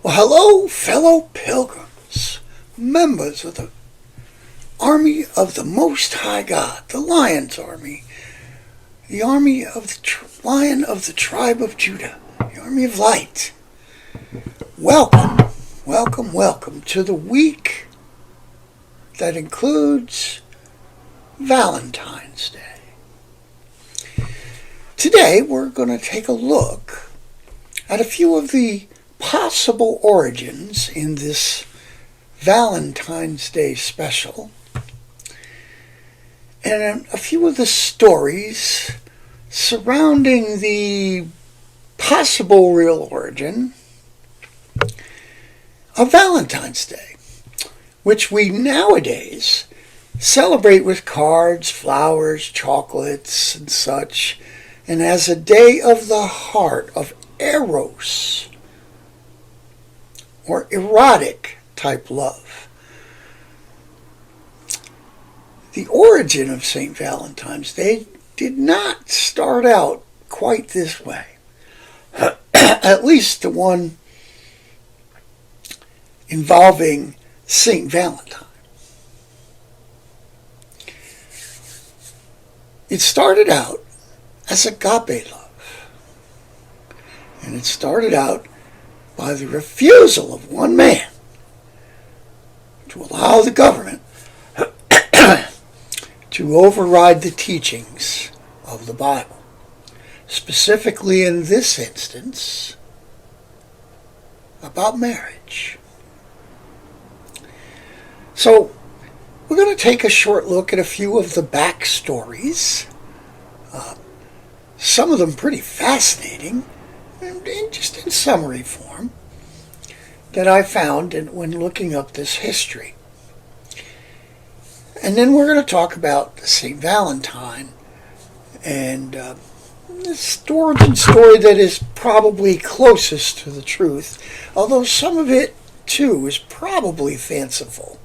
Well, hello, fellow pilgrims, members of the army of the Most High God, the Lion's army, the army of the Lion of the tribe of Judah, the army of light. Welcome, welcome, welcome to the week that includes Valentine's Day. Today we're going to take a look at a few of the possible origins in this Valentine's Day special, and a few of the stories surrounding the possible real origin of Valentine's Day, which we nowadays celebrate with cards, flowers, chocolates, and such, and as a day of the heart of Eros, or erotic type love. The origin of St. Valentine's Day did not start out quite this way. At least the one involving St. Valentine. It started out as agape love. And it started out by the refusal of one man to allow the government to override the teachings of the Bible. Specifically in this instance, about marriage. So, we're going to take a short look at a few of the backstories. Some of them pretty fascinating, and just in summary form, that I found when looking up this history. And then we're going to talk about St. Valentine and this origin story that is probably closest to the truth, although some of it, too, is probably fanciful.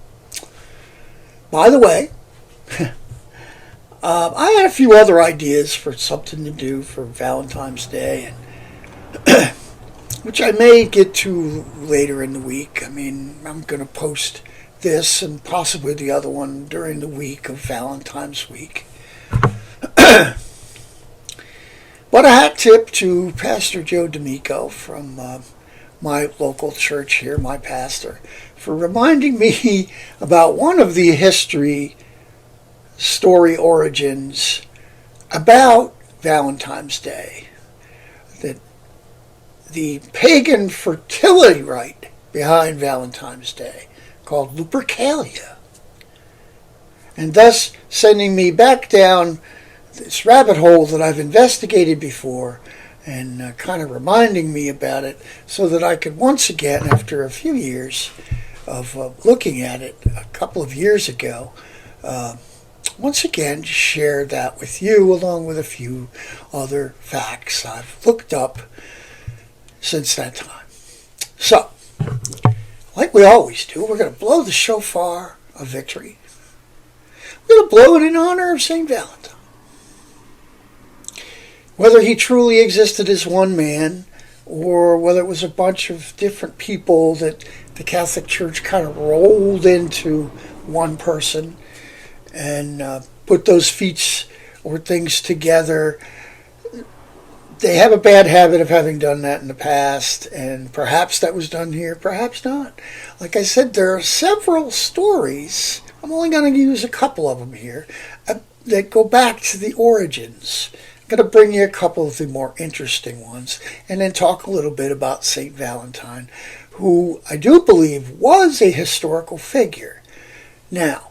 By the way, I had a few other ideas for something to do for Valentine's Day, and which I may get to later in the week. I mean, I'm going to post this and possibly the other one during the week of Valentine's Week. But a hat tip to Pastor Joe D'Amico from my local church here, my pastor, for reminding me about one of the history story origins about Valentine's Day. That the pagan fertility rite behind Valentine's Day, called Lupercalia, and thus sending me back down this rabbit hole that I've investigated before, and kind of reminding me about it so that I could once again, after a few years of looking at it a couple of years ago, once again share that with you, along with a few other facts I've looked up since that time. So, like we always do, we're going to blow the shofar of victory. We're going to blow it in honor of St. Valentine. Whether he truly existed as one man, or whether it was a bunch of different people that the Catholic Church kind of rolled into one person and put those feats or things together. They have a bad habit of having done that in the past, and perhaps that was done here, perhaps not. Like I said, there are several stories, I'm only going to use a couple of them here, that go back to the origins. I'm going to bring you a couple of the more interesting ones, and then talk a little bit about St. Valentine, who I do believe was a historical figure. Now,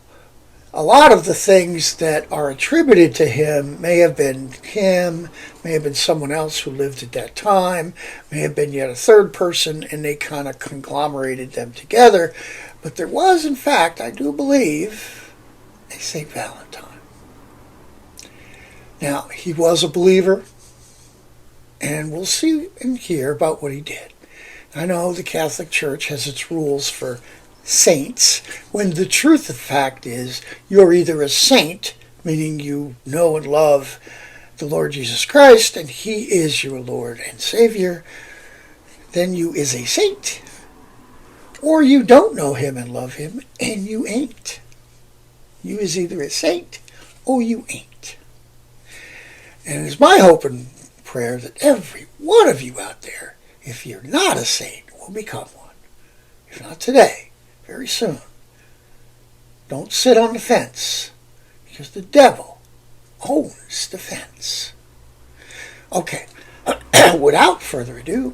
a lot of the things that are attributed to him may have been him, may have been someone else who lived at that time, may have been yet a third person, and they kind of conglomerated them together. But there was, in fact, I do believe, a St. Valentine. Now, he was a believer, and we'll see and hear about what he did. I know the Catholic Church has its rules for saints, when the truth of the fact is you're either a saint, meaning you know and love the Lord Jesus Christ, and He is your Lord and Savior, then you is a saint, Or you don't know him and love him, and you ain't. You is either a saint or you ain't. And it's my hope and prayer that every one of you out there, if you're not a saint, will become one. If not today, very soon. Don't sit on the fence, because the devil owns the fence. Okay, without further ado,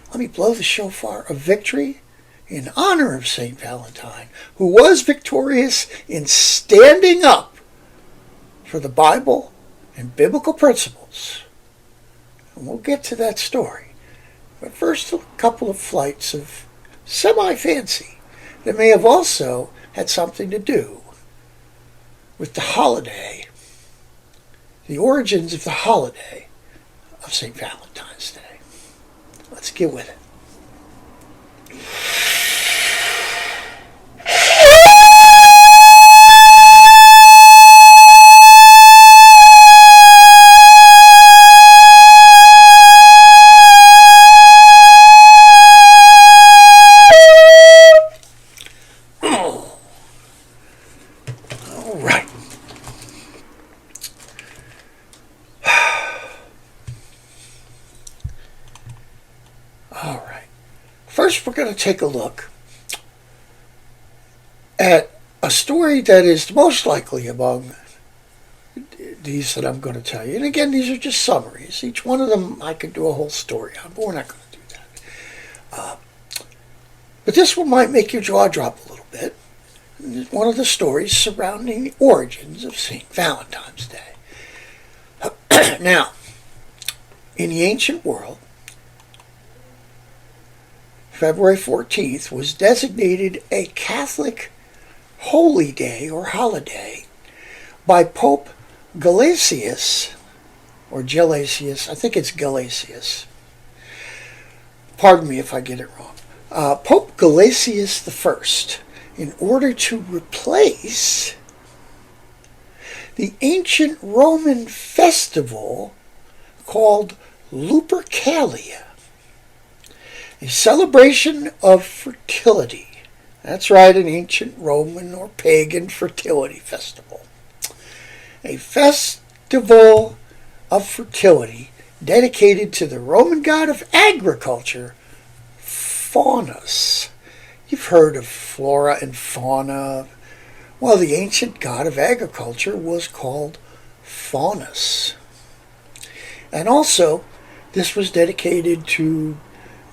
let me blow the shofar of victory in honor of St. Valentine, who was victorious in standing up for the Bible and biblical principles. And we'll get to that story. But first, a couple of flights of semi-fancy that may have also had something to do with the holiday, the origins of the holiday of St. Valentine's Day. Let's get with it. First, we're going to take a look at a story that is most likely among these that I'm going to tell you. And again, these are just summaries. Each one of them I could do a whole story on, but we're not going to do that. But this one might make your jaw drop a little bit. It's one of the stories surrounding the origins of St. Valentine's Day. Now, in the ancient world, February 14th was designated a Catholic holy day or holiday by Pope Gelasius, or Gelasius, I think it's Gelasius. Pardon me if I get it wrong. Pope Gelasius I, in order to replace the ancient Roman festival called Lupercalia, a celebration of fertility. That's right, an ancient Roman or pagan fertility festival. A festival of fertility dedicated to the Roman god of agriculture, Faunus. You've heard of flora and fauna. Well, the ancient god of agriculture was called Faunus. And also, this was dedicated to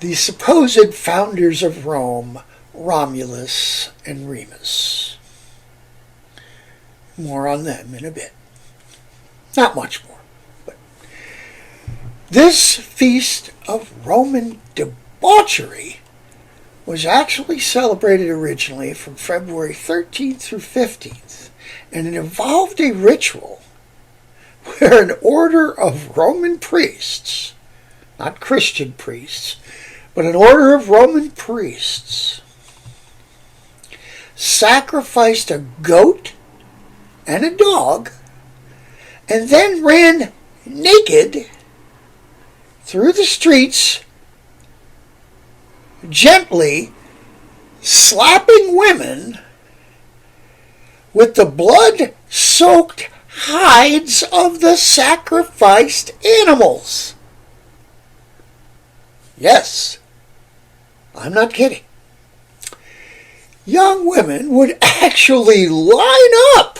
the supposed founders of Rome, Romulus and Remus. More on them in a bit. Not much more. But this feast of Roman debauchery was actually celebrated originally from February 13th through 15th, and it involved a ritual where an order of Roman priests, not Christian priests, but an order of Roman priests sacrificed a goat and a dog and then ran naked through the streets, gently slapping women with the blood-soaked hides of the sacrificed animals. Yes, I'm not kidding. Young women would actually line up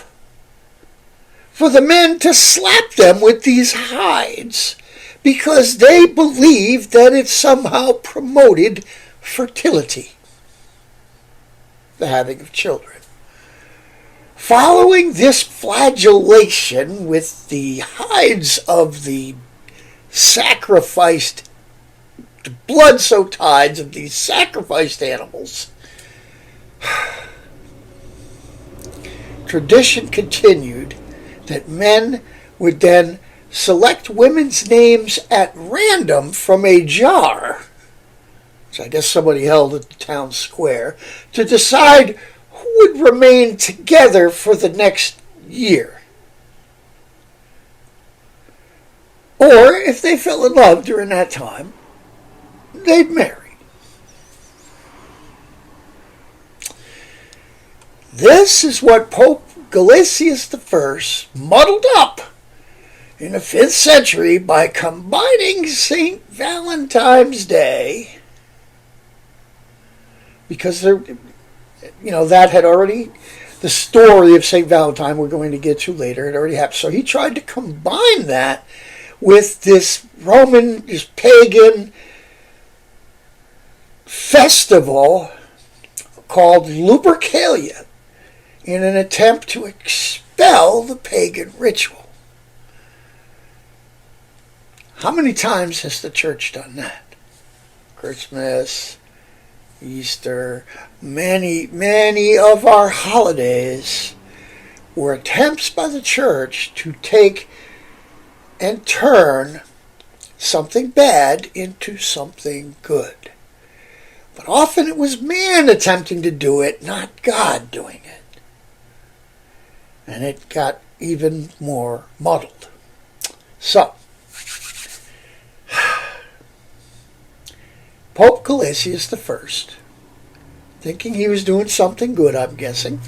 for the men to slap them with these hides because they believed that it somehow promoted fertility, the having of children. Following this flagellation with the hides of the sacrificed, the blood-soaked hides of these sacrificed animals, tradition continued that men would then select women's names at random from a jar, which I guess somebody held at the town square, to decide who would remain together for the next year. Or, if they fell in love during that time, they'd marry. This is what Pope Gelasius I muddled up in the 5th century by combining St. Valentine's Day, because that had already, the story of St. Valentine we're going to get to later, had already happened. So he tried to combine that with this pagan festival called Lupercalia in an attempt to expel the pagan ritual. How many times has the church done that? Christmas, Easter, many of our holidays were attempts by the church to take and turn something bad into something good. But often it was man attempting to do it, not God doing it. And it got even more muddled. So, Pope Gelasius I, thinking he was doing something good, I'm guessing,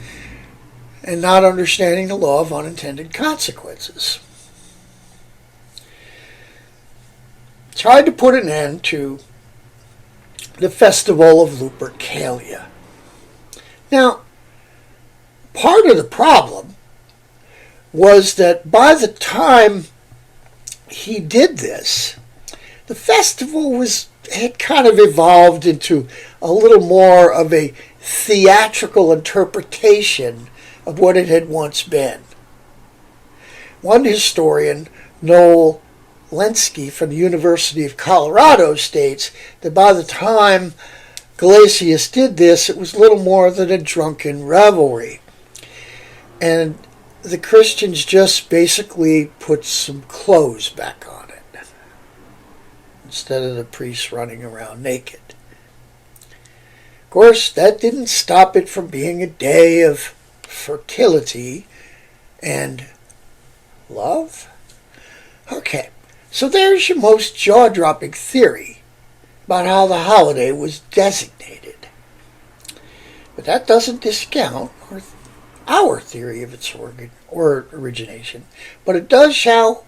and not understanding the law of unintended consequences, tried to put an end to the festival of Lupercalia. Now, part of the problem was that by the time he did this, the festival had kind of evolved into a little more of a theatrical interpretation of what it had once been. One historian, Noel Lenski from the University of Colorado, states that by the time Gelasius did this, it was little more than a drunken revelry. And the Christians just basically put some clothes back on it, instead of the priests running around naked. Of course, that didn't stop it from being a day of fertility and love. Okay, so there's your most jaw-dropping theory about how the holiday was designated. But that doesn't discount our theory of its origination. But it does show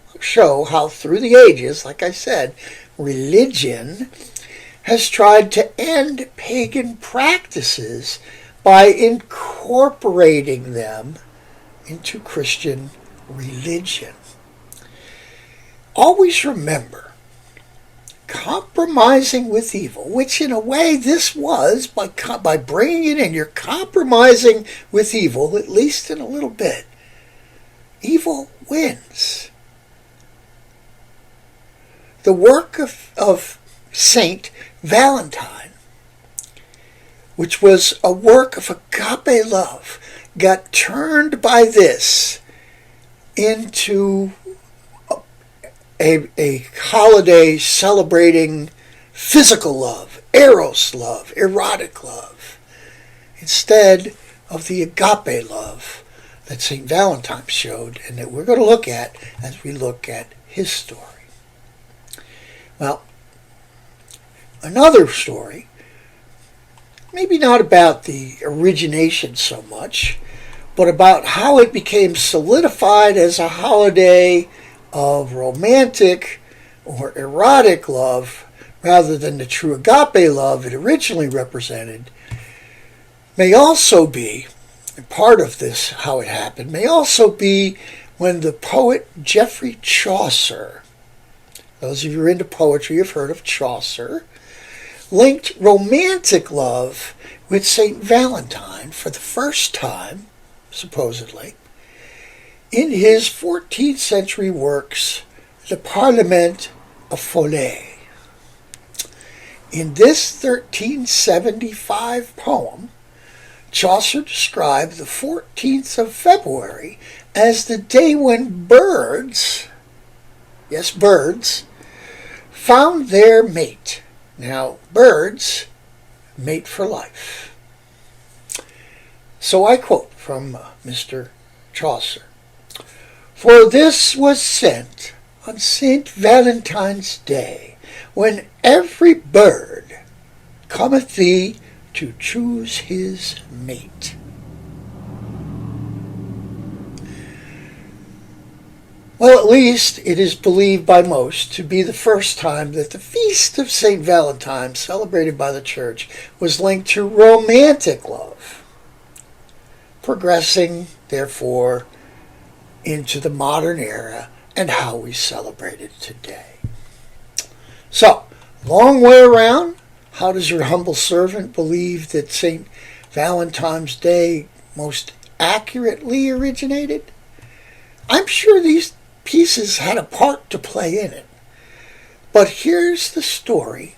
how through the ages, like I said, religion has tried to end pagan practices by incorporating them into Christian religion. Always remember, compromising with evil, which in a way this was, by bringing it in, you're compromising with evil, at least in a little bit. Evil wins. The work of Saint Valentine, which was a work of agape love, got turned by this into a holiday celebrating physical love, eros love, erotic love, instead of the agape love that St. Valentine showed and that we're going to look at as we look at his story. Well, another story, maybe not about the origination so much, but about how it became solidified as a holiday of romantic or erotic love rather than the true agape love it originally represented, may also be, and part of this, how it happened, may also be when the poet Geoffrey Chaucer, those of you who are into poetry have heard of Chaucer, linked romantic love with St. Valentine for the first time, supposedly, in his 14th century works, Le Parlement of Follet. In this 1375 poem, Chaucer described the 14th of February as the day when birds, yes, birds, found their mate. Now, birds mate for life. So I quote from Mr. Chaucer. For this was sent on St. Valentine's Day, when every bird cometh thee to choose his mate. Well, at least it is believed by most to be the first time that the feast of St. Valentine, celebrated by the Church, was linked to romantic love, progressing, therefore, into the modern era and how we celebrate it today. So, long way around, how does your humble servant believe that St. Valentine's Day most accurately originated? I'm sure these pieces had a part to play in it. But here's the story,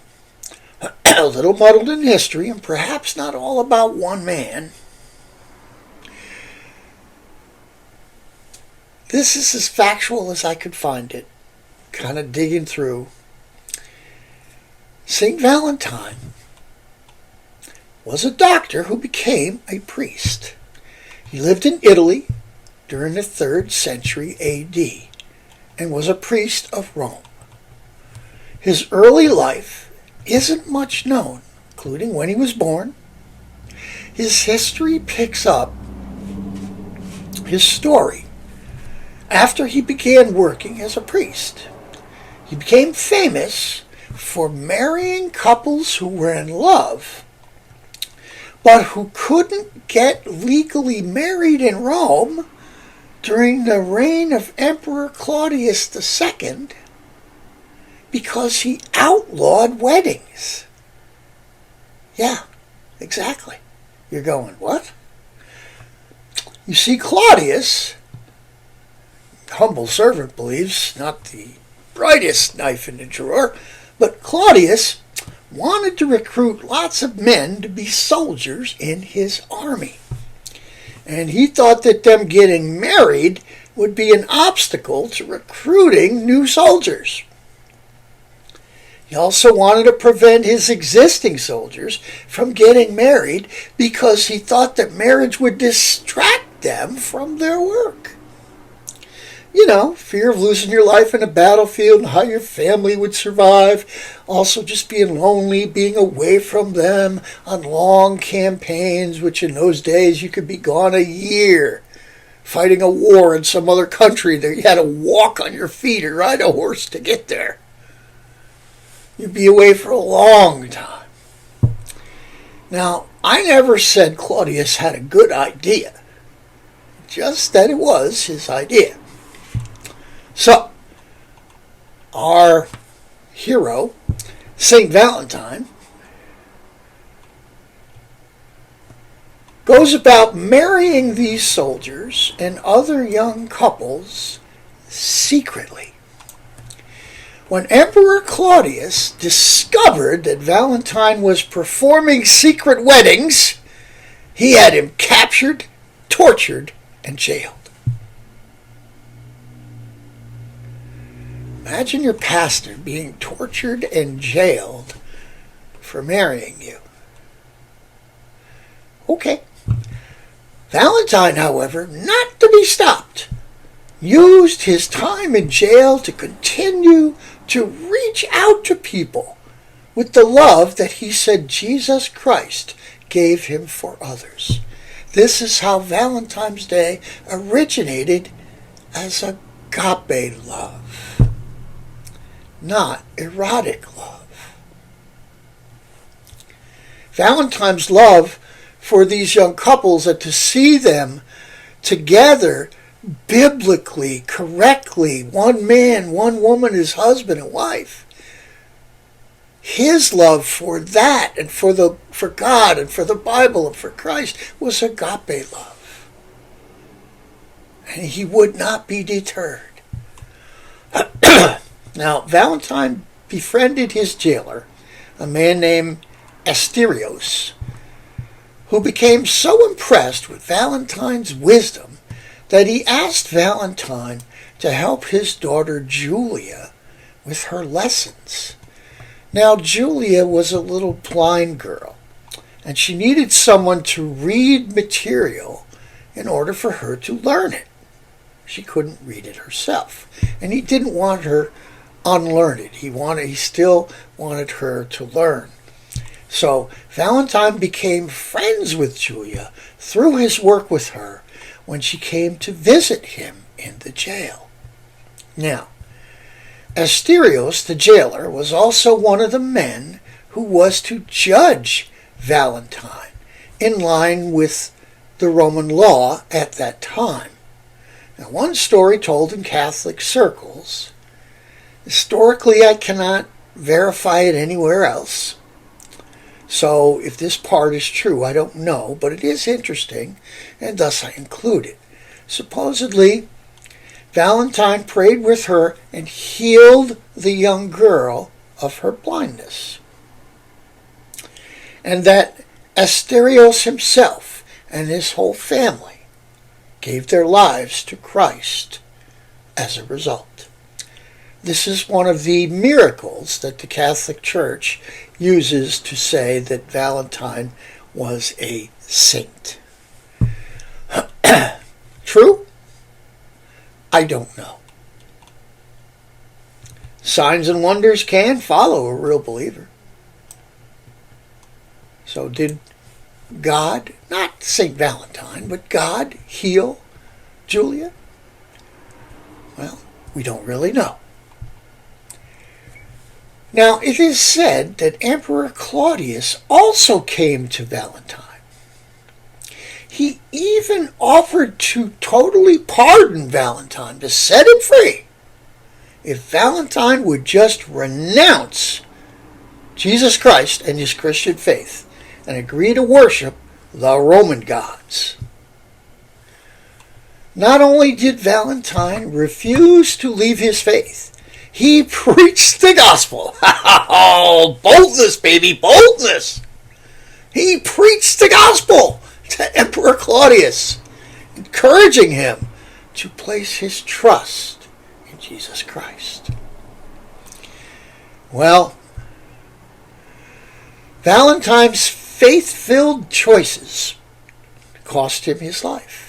a little muddled in history and perhaps not all about one man. This is as factual as I could find it, kind of digging through. St. Valentine was a doctor who became a priest. He lived in Italy during the 3rd century A.D. and was a priest of Rome. His early life isn't much known, including when he was born. His history picks up his story after he began working as a priest. He became famous for marrying couples who were in love, but who couldn't get legally married in Rome during the reign of Emperor Claudius II because he outlawed weddings. Yeah, exactly. You're going, what? You see, Claudius, humble servant believes, not the brightest knife in the drawer, but Claudius wanted to recruit lots of men to be soldiers in his army. And he thought that them getting married would be an obstacle to recruiting new soldiers. He also wanted to prevent his existing soldiers from getting married because he thought that marriage would distract them from their work. You know, fear of losing your life in a battlefield and how your family would survive. Also just being lonely, being away from them on long campaigns, which in those days you could be gone a year fighting a war in some other country that you had to walk on your feet or ride a horse to get there. You'd be away for a long time. Now, I never said Claudius had a good idea. Just that it was his idea. So, our hero, St. Valentine, goes about marrying these soldiers and other young couples secretly. When Emperor Claudius discovered that Valentine was performing secret weddings, he had him captured, tortured, and jailed. Imagine your pastor being tortured and jailed for marrying you. Okay. Valentine, however, not to be stopped, used his time in jail to continue to reach out to people with the love that he said Jesus Christ gave him for others. This is how Valentine's Day originated as agape love, not erotic love. Valentine's love for these young couples and to see them together biblically, correctly, one man, one woman as husband and wife. His love for that and for God and for the Bible and for Christ was agape love. And he would not be deterred. Now, Valentine befriended his jailer, a man named Asterios, who became so impressed with Valentine's wisdom that he asked Valentine to help his daughter Julia with her lessons. Now, Julia was a little blind girl, and she needed someone to read material in order for her to learn it. She couldn't read it herself, and he didn't want her unlearned. He still wanted her to learn. So Valentine became friends with Julia through his work with her when she came to visit him in the jail. Now, Asterios, the jailer, was also one of the men who was to judge Valentine in line with the Roman law at that time. Now, one story told in Catholic circles, historically I cannot verify it anywhere else, so if this part is true I don't know, but it is interesting and thus I include it. Supposedly, Valentine prayed with her and healed the young girl of her blindness. And that Asterios himself and his whole family gave their lives to Christ as a result. This is one of the miracles that the Catholic Church uses to say that Valentine was a saint. True? I don't know. Signs and wonders can follow a real believer. So did God, not St. Valentine, but God heal Julia? Well, we don't really know. Now, it is said that Emperor Claudius also came to Valentine. He even offered to totally pardon Valentine, to set him free, if Valentine would just renounce Jesus Christ and his Christian faith and agree to worship the Roman gods. Not only did Valentine refuse to leave his faith, he preached the gospel. Oh, boldness, baby, boldness! He preached the gospel to Emperor Claudius, encouraging him to place his trust in Jesus Christ. Well, Valentine's faith-filled choices cost him his life.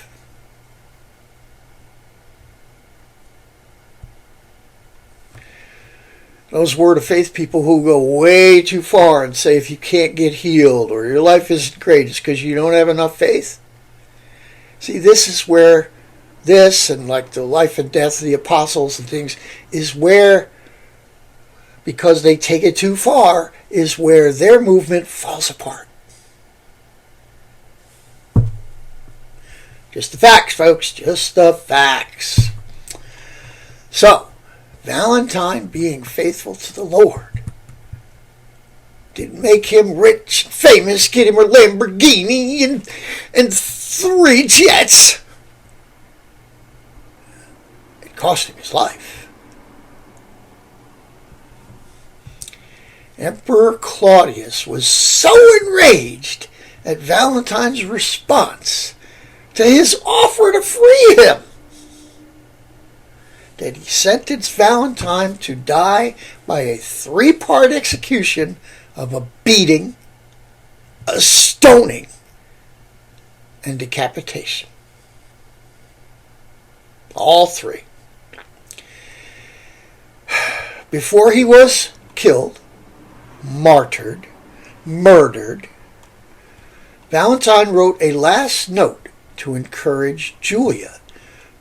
Those word of faith people who go way too far and say if you can't get healed or your life isn't great, it's because you don't have enough faith. See, this is where this and like the life and death of the apostles and things is where, because they take it too far, is where their movement falls apart. Just the facts, folks. Just the facts. So, Valentine being faithful to the Lord didn't make him rich and famous, get him a Lamborghini and 3 jets. It cost him his life. Emperor Claudius was so enraged at Valentine's response to his offer to free him that he sentenced Valentine to die by a 3-part execution of a beating, a stoning, and decapitation. All 3. Before he was killed, martyred, murdered, Valentine wrote a last note to encourage Julia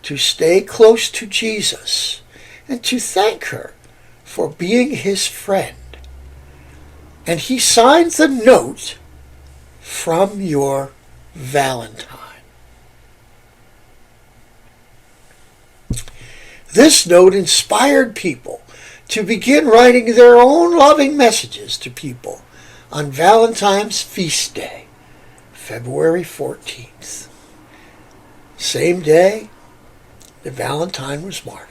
to stay close to Jesus and to thank her for being his friend. And he signed the note, "From your Valentine." This note inspired people to begin writing their own loving messages to people on Valentine's feast day, February 14th. Same day that Valentine was martyred.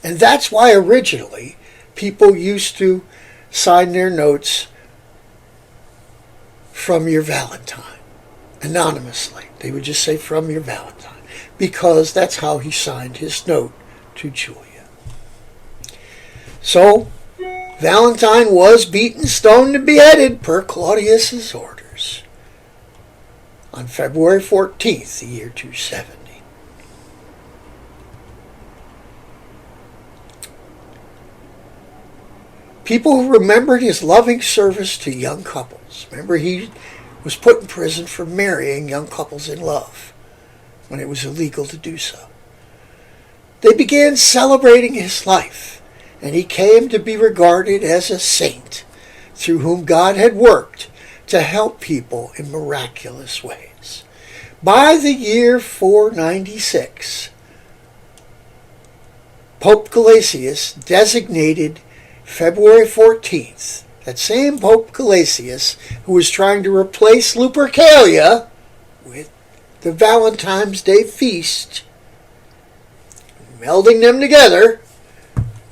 And that's why originally people used to sign their notes "From your Valentine," anonymously. They would just say "From your Valentine," because that's how he signed his note to Julia. So, Valentine was beaten, stoned, and beheaded per Claudius's orders on February 14th, the year 270. People who remembered his loving service to young couples. Remember, he was put in prison for marrying young couples in love when it was illegal to do so. they began celebrating his life, and he came to be regarded as a saint through whom God had worked to help people in miraculous ways. By the year 496, Pope Gelasius designated February 14th, that same Pope Gelasius who was trying to replace Lupercalia with the Valentine's Day feast, melding them together,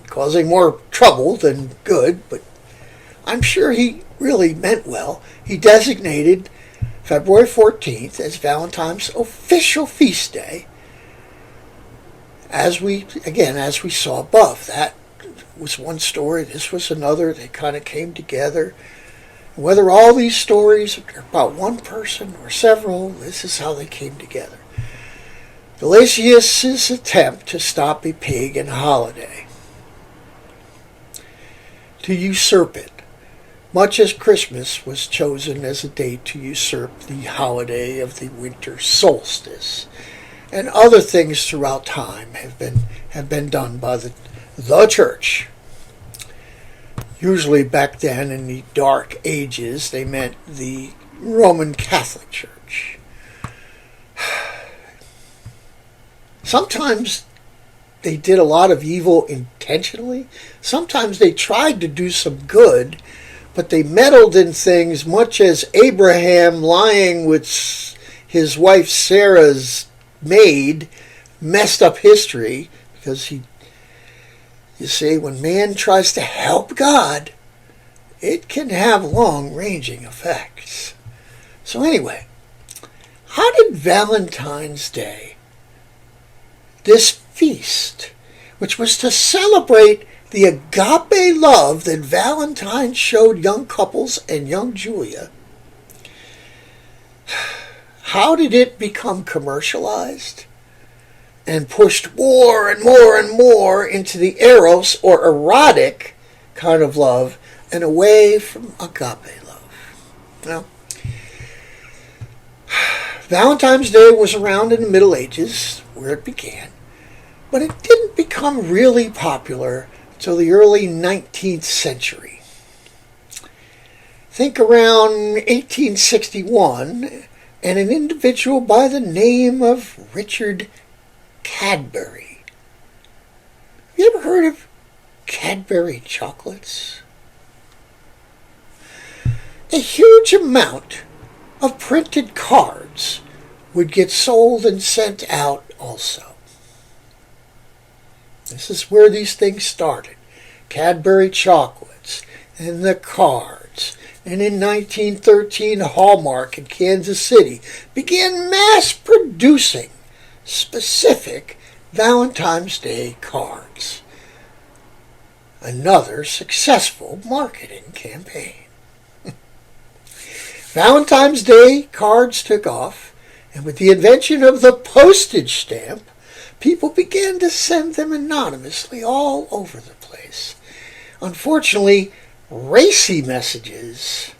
causing more trouble than good, but I'm sure he really meant well. He designated February 14th as Valentine's official feast day. As we saw above, that was one story, this was another. They kind of came together. Whether all these stories are about one person or several, this is how they came together. Gelasius' attempt to stop a pagan holiday, to usurp it, much as Christmas was chosen as a date to usurp the holiday of the winter solstice, and other things throughout time have been done by the church. Usually back then in the Dark Ages, they meant the Roman Catholic Church. Sometimes they did a lot of evil intentionally. Sometimes they tried to do some good, but they meddled in things much as Abraham lying with his wife Sarah's maid messed up history, because you see, when man tries to help God, it can have long-ranging effects. So anyway, how did Valentine's Day, this feast, which was to celebrate the agape love that Valentine showed young couples and young Julia, how did it become commercialized and pushed more and more and more into the eros or erotic kind of love and away from agape love? Well, Valentine's Day was around in the Middle Ages, where it began, but it didn't become really popular until the early 19th century. Think around 1861, and an individual by the name of Richard Cadbury. Have you ever heard of Cadbury chocolates? A huge amount of printed cards would get sold and sent out also. This is where these things started. Cadbury chocolates and the cards. And in 1913, Hallmark in Kansas City began mass producing specific Valentine's Day cards. Another successful marketing campaign. Valentine's Day cards took off, and with the invention of the postage stamp, people began to send them anonymously all over the place. Unfortunately, racy messages,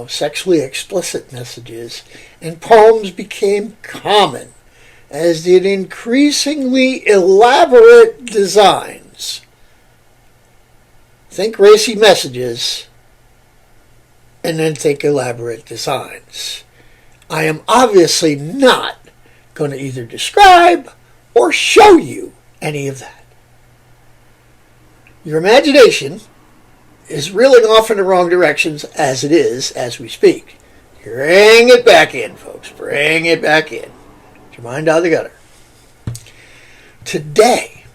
sexually explicit messages, and poems became common, as did increasingly elaborate designs. Think racy messages, and then think elaborate designs. I am obviously not going to either describe or show you any of that. Your imagination is reeling off in the wrong directions as it is as we speak. Bring it back in, folks. Bring it back in. Get your mind out of the gutter. Today,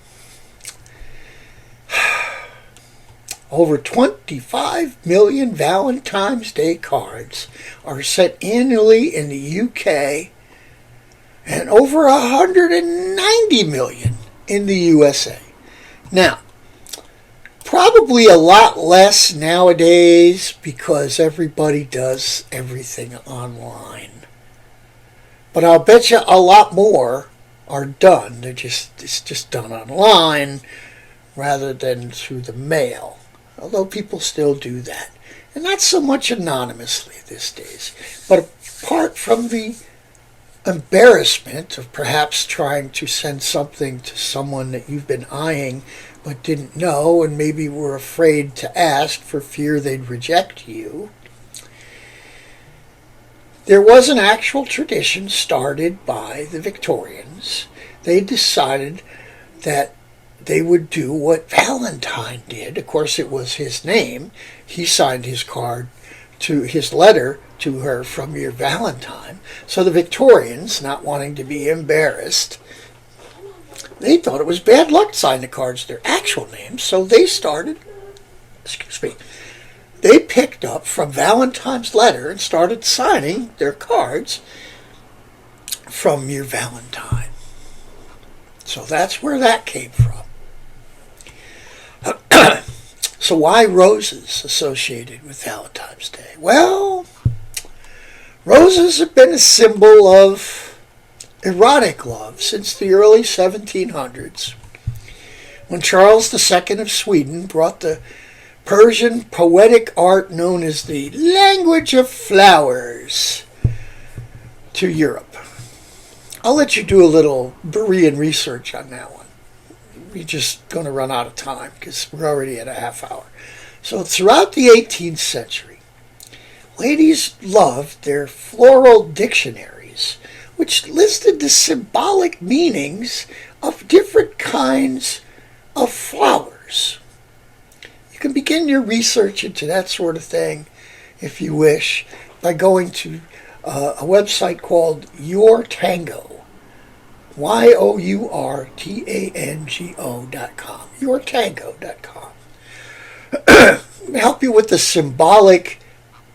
over 25 million Valentine's Day cards are sent annually in the UK, and over 190 million in the USA. Now, probably a lot less nowadays because everybody does everything online. But I'll bet you a lot more are done. It's just done online rather than through the mail. Although people still do that. And not so much anonymously these days. But apart from the embarrassment of perhaps trying to send something to someone that you've been eyeing but didn't know and maybe were afraid to ask for fear they'd reject you. There was an actual tradition started by the Victorians. They decided that they would do what Valentine did. Of course, it was his name. He signed his letter to her from your Valentine. So the Victorians, not wanting to be embarrassed, they thought it was bad luck to sign the cards their actual names. So they they picked up from Valentine's letter and started signing their cards from your Valentine. So that's where that came from. So why roses associated with Valentine's Day? Well, roses have been a symbol of erotic love since the early 1700s, when Charles II of Sweden brought the Persian poetic art known as the language of flowers to Europe. I'll let you do a little Berean research on that one. We're just going to run out of time because we're already at a half hour. So throughout the 18th century, ladies loved their floral dictionaries, which listed the symbolic meanings of different kinds of flowers. You can begin your research into that sort of thing, if you wish, by going to a website called Your Tango. YOURTANGO.com. YourTango.com. Help you with the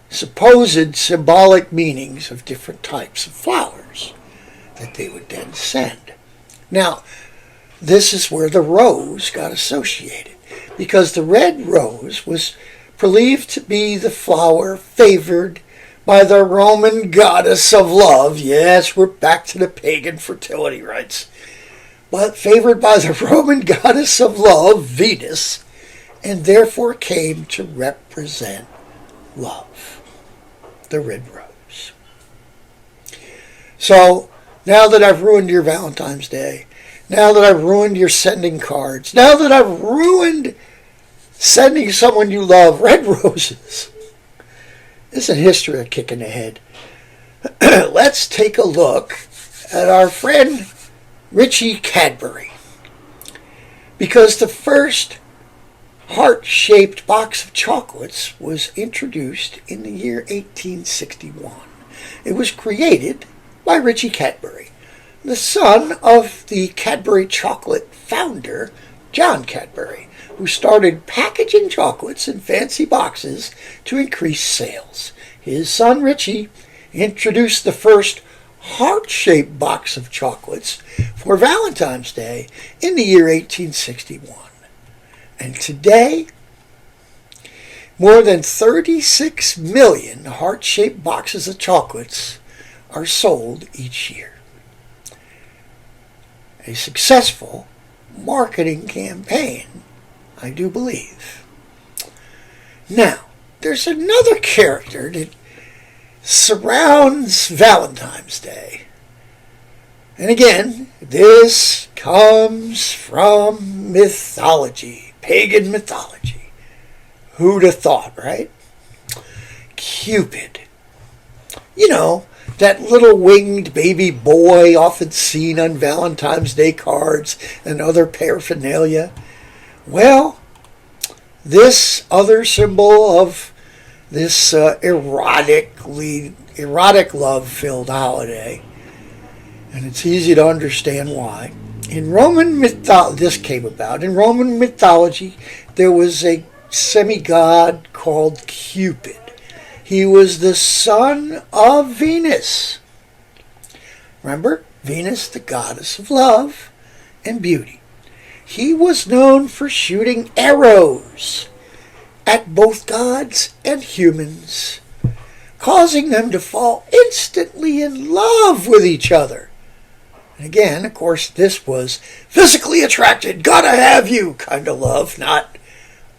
supposed symbolic meanings of different types of flowers that they would then send. Now, this is where the rose got associated, because the red rose was believed to be the flower favored by the Roman goddess of love. Yes, we're back to the pagan fertility rites. But favored by the Roman goddess of love, Venus, and therefore came to represent love, the red rose. So, now that I've ruined your Valentine's Day, now that I've ruined your sending cards, now that I've ruined sending someone you love red roses, isn't history a kick in the head? Let's take a look at our friend Richie Cadbury. Because the first heart-shaped box of chocolates was introduced in the year 1861. It was created by Richie Cadbury, the son of the Cadbury chocolate founder, John Cadbury, who started packaging chocolates in fancy boxes to increase sales. His son Richie introduced the first heart-shaped box of chocolates for Valentine's Day in the year 1861. And today, more than 36 million heart-shaped boxes of chocolates are sold each year. A successful marketing campaign, I do believe. Now, there's another character that surrounds Valentine's Day. And again, this comes from mythology, pagan mythology. Who'd have thought, right? Cupid. You know, that little winged baby boy often seen on Valentine's Day cards and other paraphernalia. Well, this other symbol of this erotic love-filled holiday, and it's easy to understand why. In Roman mythology, this came about. In Roman mythology, there was a semigod called Cupid. He was the son of Venus. Remember, Venus, the goddess of love and beauty. He was known for shooting arrows at both gods and humans, causing them to fall instantly in love with each other. And again, of course, this was physically attracted, gotta have you kind of love, not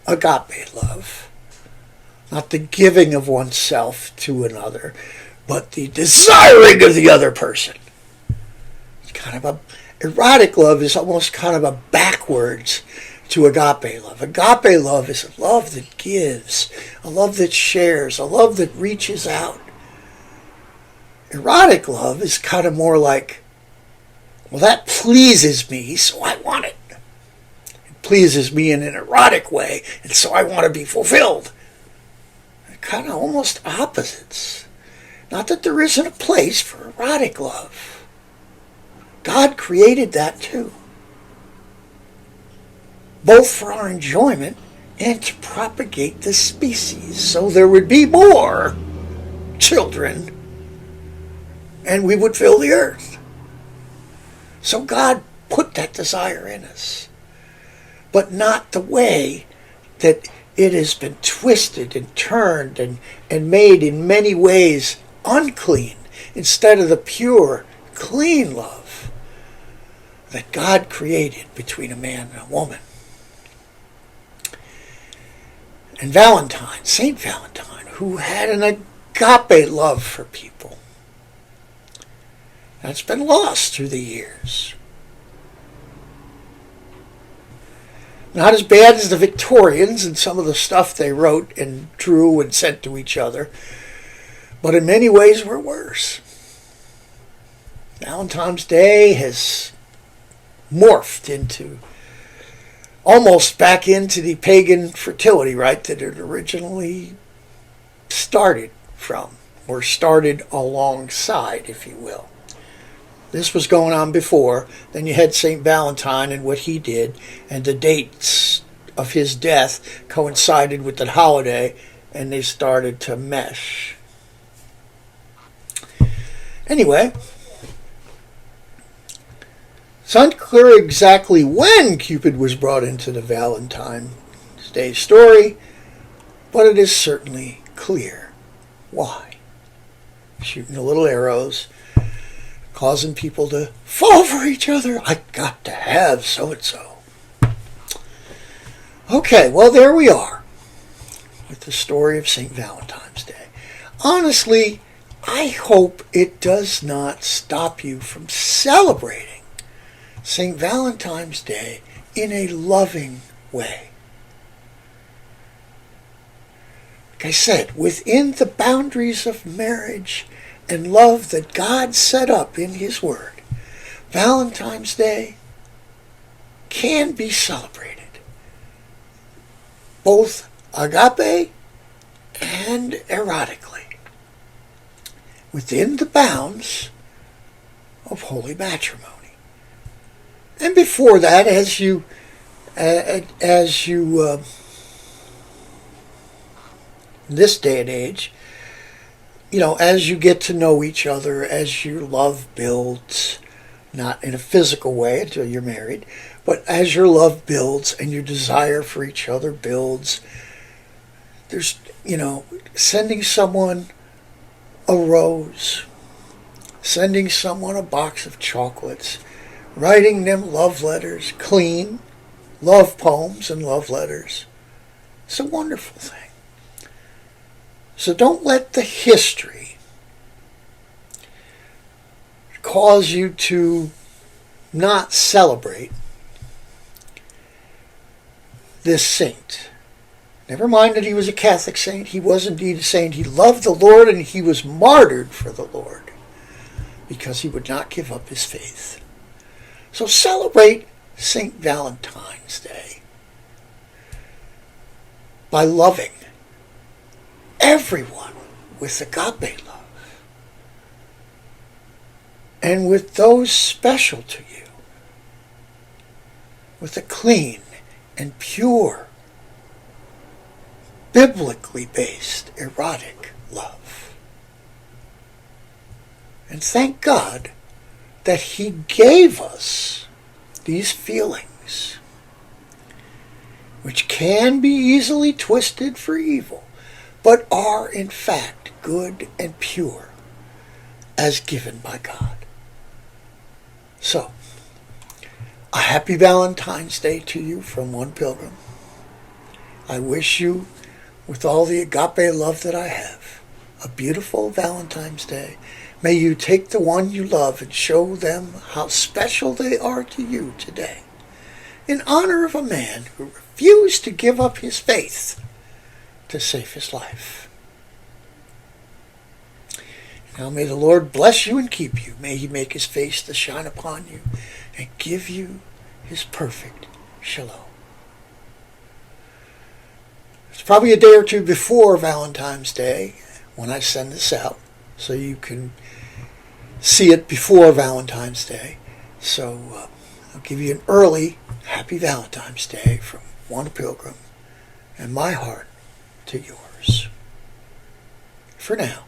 agape love. Not the giving of oneself to another, but the desiring of the other person. kind of a erotic love is almost kind of a backwards to agape love. Agape love is a love that gives, a love that shares, a love that reaches out. Erotic love is kind of more like, well, that pleases me, so I want it. It pleases me in an erotic way, and so I want to be fulfilled. They're kind of almost opposites. Not that there isn't a place for erotic love. God created that too. Both for our enjoyment and to propagate the species so there would be more children and we would fill the earth. So God put that desire in us, but not the way that it has been twisted and turned and made in many ways unclean, instead of the pure, clean love that God created between a man and a woman. And Valentine, Saint Valentine, who had an agape love for people, that's been lost through the years. Not as bad as the Victorians and some of the stuff they wrote and drew and sent to each other, but in many ways were worse. Valentine's Day has morphed into almost back into the pagan fertility rite that it originally started from, or started alongside, if you will. This was going on before. Then you had St. Valentine and what he did, and the dates of his death coincided with the holiday, and they started to mesh. Anyway, it's unclear exactly when Cupid was brought into the Valentine's Day story, but it is certainly clear why. Shooting the little arrows, causing people to fall for each other. I got to have so-and-so. Okay, well, there we are with the story of St. Valentine's Day. Honestly, I hope it does not stop you from celebrating St. Valentine's Day in a loving way. Like I said, within the boundaries of marriage and love that God set up in His Word, Valentine's Day can be celebrated, both agape and erotically, within the bounds of holy matrimony. And before that, as you this day and age, as you get to know each other, as your love builds, not in a physical way until you're married, but as your love builds and your desire for each other builds, there's, sending someone a rose, sending someone a box of chocolates, writing them love letters, clean love poems and love letters. It's a wonderful thing. So don't let the history cause you to not celebrate this saint. Never mind that he was a Catholic saint. He was indeed a saint. He loved the Lord, and he was martyred for the Lord because he would not give up his faith. So celebrate St. Valentine's Day by loving everyone with agape love, and with those special to you with a clean and pure, biblically based erotic love. And thank God that He gave us these feelings, which can be easily twisted for evil, but are in fact good and pure as given by God. So, a happy Valentine's Day to you from One Pilgrim. I wish you, with all the agape love that I have, a beautiful Valentine's Day. May you take the one you love and show them how special they are to you today, in honor of a man who refused to give up his faith to save his life. Now may the Lord bless you and keep you. May he make his face to shine upon you and give you his perfect shalom. It's probably a day or two before Valentine's Day when I send this out, so you can see it before Valentine's Day. So I'll give you an early Happy Valentine's Day from One Pilgrim and my heart to yours. For now.